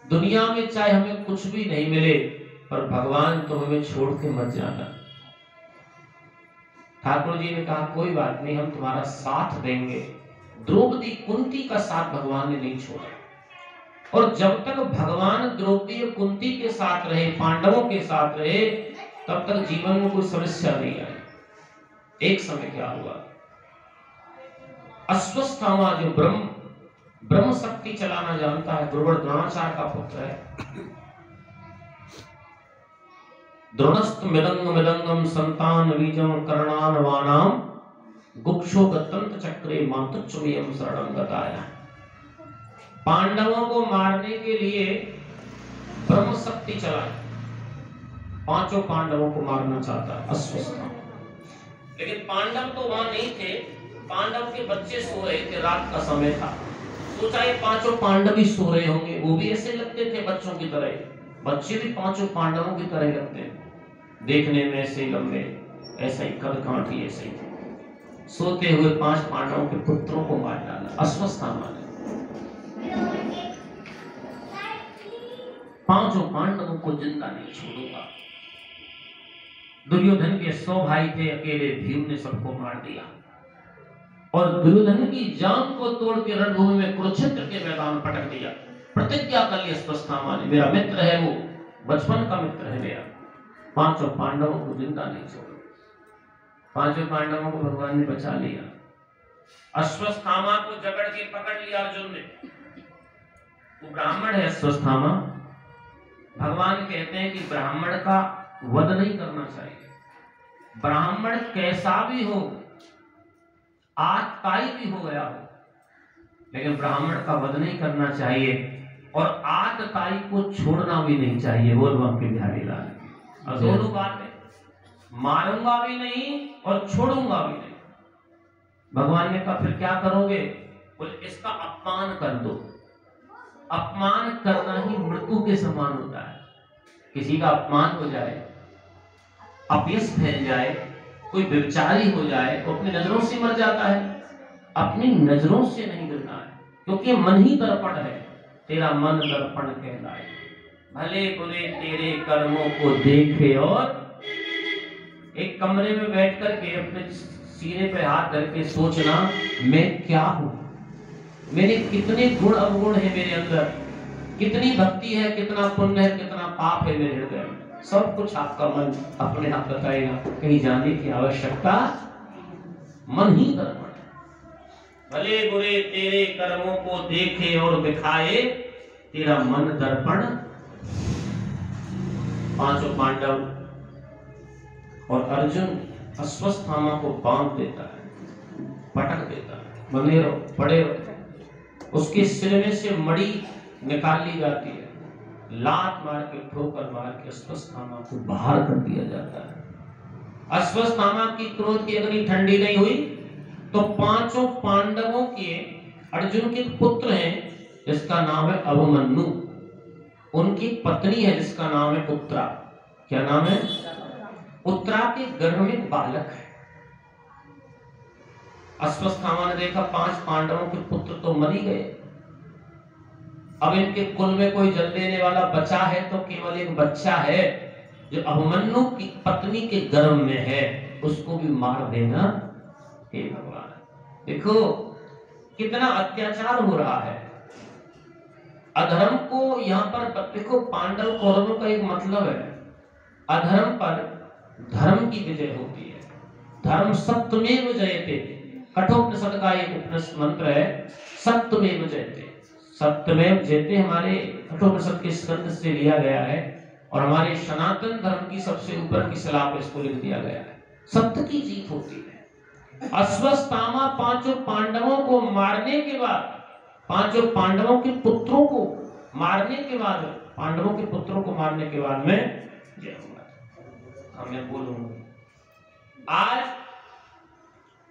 दुनिया में चाहे हमें कुछ भी नहीं मिले, पर भगवान तो हमें छोड़ के मत जाना। ठाकुर जी ने कहा कोई बात नहीं, हम तुम्हारा साथ देंगे। द्रौपदी कुंती का साथ भगवान ने नहीं छोड़ा, और जब तक भगवान द्रौपदी और कुंती के साथ रहे, पांडवों के साथ रहे, तब तक जीवन में कोई समस्या नहीं आई। एक समय क्या हुआ, अश्वत्थामा जो ब्रह्म शक्ति चलाना जानता है, गुरुवर द्रोणाचार्य का पुत्र है, द्रोणस्त मृदंगम संतान बीजम कर्णानवानाम गुक्षो गतंत चक्रे मातुच्चुमियम शरणं गताया। पांडवों को मारने के लिए ब्रह्म शक्ति चलाई, पांचों पांडवों को मारना चाहता है अश्वत्थामा। लेकिन पांडव तो वहां नहीं थे, पांडव के बच्चे सो रहे थे, रात का समय था। सोचा ये पांचों पांडव ही सो रहे होंगे, वो भी ऐसे लगते थे बच्चों की तरह, बच्चे भी पांचों पांडवों की तरह लगते हैं, देखने में ऐसे लंबे, ऐसा ही कद काठी, ऐसे ही सोते हुए पांच पांडवों के पुत्रों को मार डाला अश्वत्थामा ने। पांचों पांडवों को जिंदा नहीं छोड़ूंगा। दुर्योधन के 100 भाई थे, अकेले भीम ने सबको मार दिया, और दुर्योधन की जान को तोड़ के रणभूमि में कुरुक्षेत्र के मैदान में पटक दिया। प्रतिज्ञा कर ली अश्वत्थामा ने, मेरा मित्र है वो, बचपन का मित्र है मेरा, पांचों पांडवों को जिंदा नहीं छोड़ा। पांचों पांडवों को भगवान ने बचा लिया। अश्वत्थामा को जकड़ के पकड़ लिया अर्जुन ने। वो ब्राह्मण है अश्वत्थामा। भगवान कहते हैं कि ब्राह्मण का वध नहीं करना चाहिए। ब्राह्मण कैसा भी हो, आतताई भी हो गया हो, लेकिन ब्राह्मण का वध नहीं करना चाहिए, और आतताई को छोड़ना भी नहीं चाहिए। बोल बम के बिहारी लाल। और दोनों बातें, मारूंगा भी नहीं और छोड़ूंगा भी नहीं। भगवान ने कहा फिर क्या करोगे? बोले इसका अपमान कर दो। अपमान करना ही मृत्यु के समान होता है। किसी का अपमान हो जाए, अपयश फैल जाए, कोई व्यभिचारी हो जाए, वो अपनी नजरों से मर जाता है। अपनी नजरों से नहीं गिरना है, क्योंकि मन ही दर्पण है। तेरा मन दर्पण कहलाए, भले बुरे तेरे कर्मों को देखे, और एक कमरे में बैठ करके अपने सीने पे हाथ करके सोचना, मैं क्या हूं, मेरे कितने गुण अवगुण है मेरे अंदर, कितनी भक्ति है, कितना पुण्य है, कितना पाप है मेरे हृदय में। सब कुछ आपका मन अपने आप बताएगा, कहीं जाने की आवश्यकता। मन ही दर्पण है। भले बुरे तेरे कर्मों को देखे और दिखाए, तेरा मन दर्पण। पांचों पांडव और अर्जुन अश्वत्थामा को बांध देता है, पटक देता है, बने रहो, पड़े रहो। उसके सिर में से मणि निकाल ली जाती है, लात मार के, ठोकर मार के अश्वत्थामा को बाहर कर दिया जाता है। अश्वत्थामा की क्रोध की अग्नि ठंडी नहीं हुई, तो पांचों पांडवों के, अर्जुन के पुत्र हैं जिसका नाम है अभिमन्यु, उनकी पत्नी है जिसका नाम है उत्तरा। क्या नाम है? उत्तरा के गर्भ में बालक है। अश्वत्थामा ने देखा 5 पांडवों के पुत्र तो मर ही गए, अब इनके कुल में कोई जल देने वाला बचा है तो केवल एक बच्चा है जो अभिमन्यु की पत्नी के गर्भ में है, उसको भी मार देना। हे भगवान, देखो कितना अत्याचार हो रहा है। अधर्म को यहाँ पर देखो, पांडव कौरवों का एक मतलब है, अधर्म पर धर्म की विजय होती है। धर्म सत्यमेव जयते, कठोपनिषद का एक उपनिषद मंत्र है, सत्यमेव जयते। सत्यमेव जयते हमारे कठोपनिषद के स्कंद से लिया गया है, और हमारे सनातन धर्म की सबसे ऊपर की सलाह पे इसको लिख दिया गया है। सत्य की जीत होती है। अश्वत्थामा पांचों पांडवों को मारने के बाद, पांचों पांडवों के पुत्रों को मारने के बाद, पांडवों के पुत्रों को मारने के बाद में जय होगा, मैं बोलूंगा आज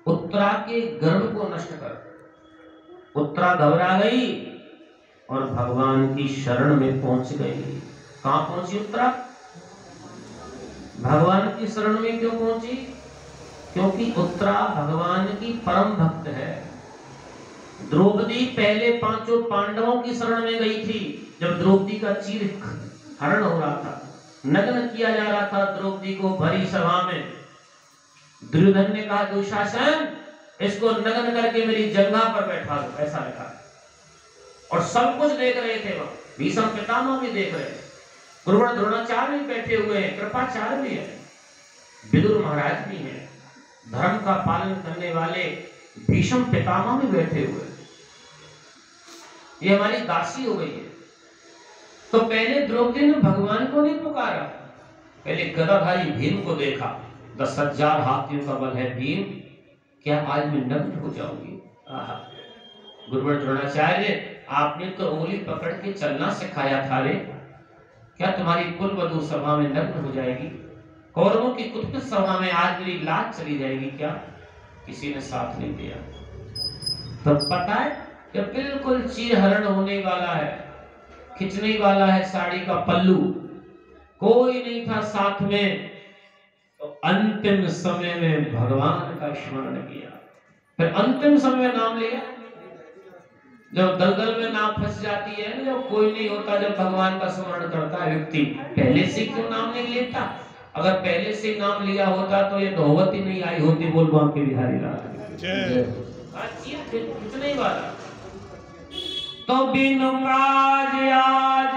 उत्तरा के गर्भ को नष्ट कर। उत्तरा घबरा गई और भगवान की शरण में पहुंच गई। कहां पहुंची उत्तरा? भगवान की शरण में क्यों पहुंची? क्योंकि उत्तरा भगवान की परम भक्त है। द्रौपदी पहले पांचों पांडवों की शरण में गई थी। जब द्रौपदी का चीर हरण हो रहा था, नग्न किया जा रहा था द्रौपदी को भरी सभा में, दुर्योधन ने कहा दुशासन इसको नग्न करके मेरी जंघा पर बैठा दो, ऐसा लिखा। और सब कुछ देख रहे थे वहां, भीष्म पितामह भी देख रहे हैं, गुरुवर द्रोणाचार्य भी बैठे हुए हैं, कृपाचार्य भी है, विदुर महाराज भी हैं, धर्म का पालन करने वाले भीष्म पितामह भी बैठे हुए हैं। ये हमारी दासी हो गई है। तो पहले द्रौपदी ने भगवान को नहीं पुकारा, पहले गदाधारी भीम को देखा। 10,000 हाथियों का बल है भीम, क्या आज मैं नग्न हो जाऊंगी? गुरुवर द्रोणाचार्य आपने तो उंगली पकड़ के चलना सिखाया था रे, क्या तुम्हारी कुलवधू सभा में नग्न हो जाएगी? कौरवों की कुत्सित सभा में आज मेरी लाज चली जाएगी क्या? किसी ने साथ नहीं दिया। तो पता है कि बिल्कुल चीरहरण होने वाला है, खिंचने वाला है साड़ी का पल्लू, कोई नहीं था साथ में। तो अंतिम समय में भगवान का स्मरण किया, फिर अंतिम समय में नाम लिया। जब दलदल में नाव फंस जाती है, जब कोई नहीं होता, जब भगवान का स्मरण करता है व्यक्ति, पहले से क्यों नाम नहीं लेता? अगर पहले से नाम लिया होता तो ये नौबत ही नहीं आई होती। बोल बांके बिहारी रात कितने वाला तो बिनुराज आज